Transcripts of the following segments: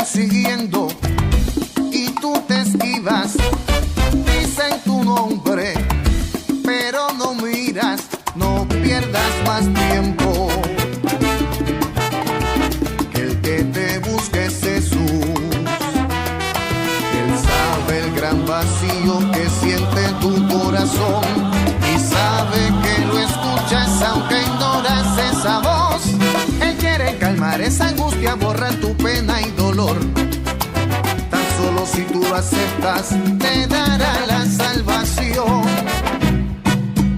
persiguiendo y tú te esquivas. Dicen tu nombre, pero no miras, no pierdas más tiempo. Que el que te busque es Jesús. Él sabe el gran vacío que siente tu corazón y sabe que lo escuchas aunque ignoras esa voz. Él quiere calmar esa angustia, borrar tu pena y dolor. Tan solo si tú lo aceptas, te dará la salvación.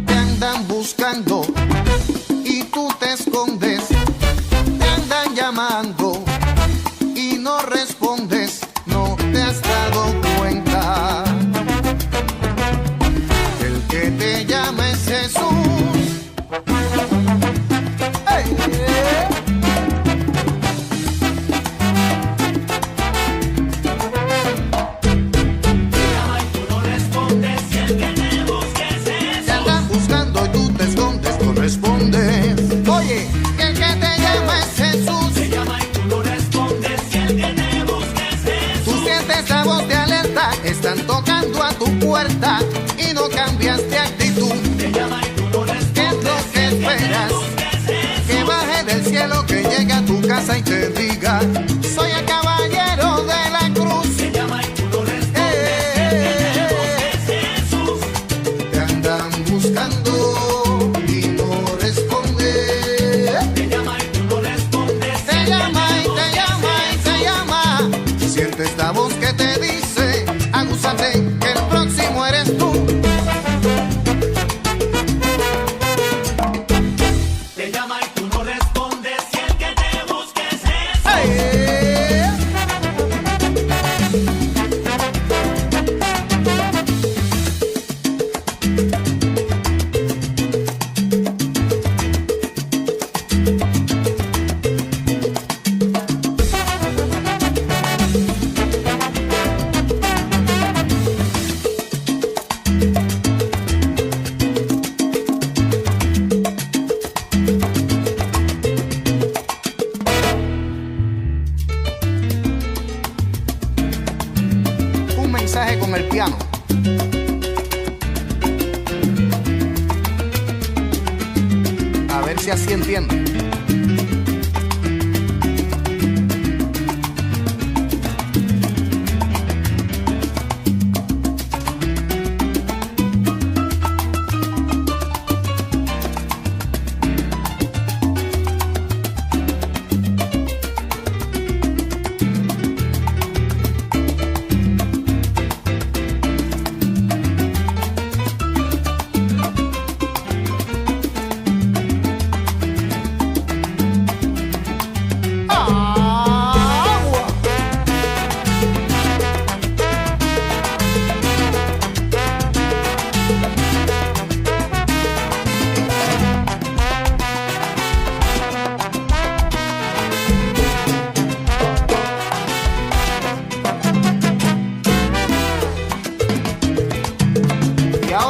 Te andan buscando y tú te escondes. Te andan llamando y no respondes. No te has dado cuenta. El que te llama es Jesús. ¡Hey! Respondes. Oye, que el que te llama es Jesús. Te llama y tú no respondes. Que el que te busca es Jesús. Tú sientes la voz de alerta, están tocando a tu puerta y no cambias de actitud. Te llama y tú no respondes. ¿Qué es lo que esperas? Que baje del cielo, que llegue a tu casa y te diga: soy el caballero de la cruz. Te llama y tú no respondes. Que el que te busca es Jesús. Te andan buscando. Esta voz que te dice: agúzate, que el próximo eres tú. Te llama y tú no respondes. Y el que te busca es Jesús. ¡Hey! Con el piano. A ver si así entiende.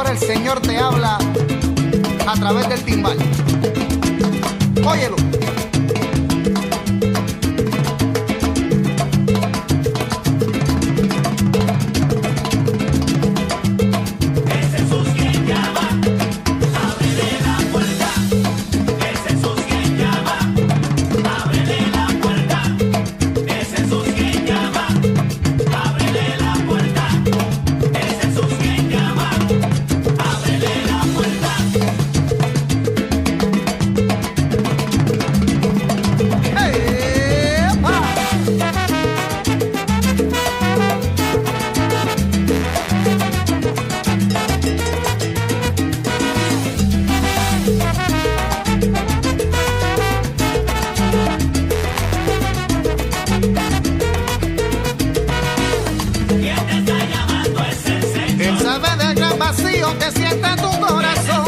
El Señor te habla a través del timbal. Óyelo. Es Jesús quien llama. Ábrele la puerta. Es Jesús quien llama. Ábrele la puerta. Es Jesús quien llama. Ábrele la puerta. Es Jesús quien llama. Ábrele la puerta. Que sienta tu corazón.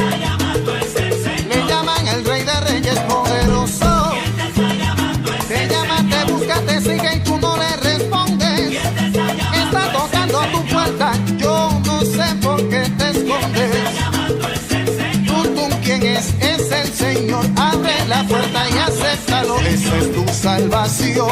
Le llaman el Rey de Reyes poderoso. Te llama, te busca, te sigue y tú no le respondes. Está tocando a tu puerta, yo no sé por qué te escondes. Tú, ¿quién es? Es el Señor. Abre la puerta y acéptalo. Esa es tu salvación.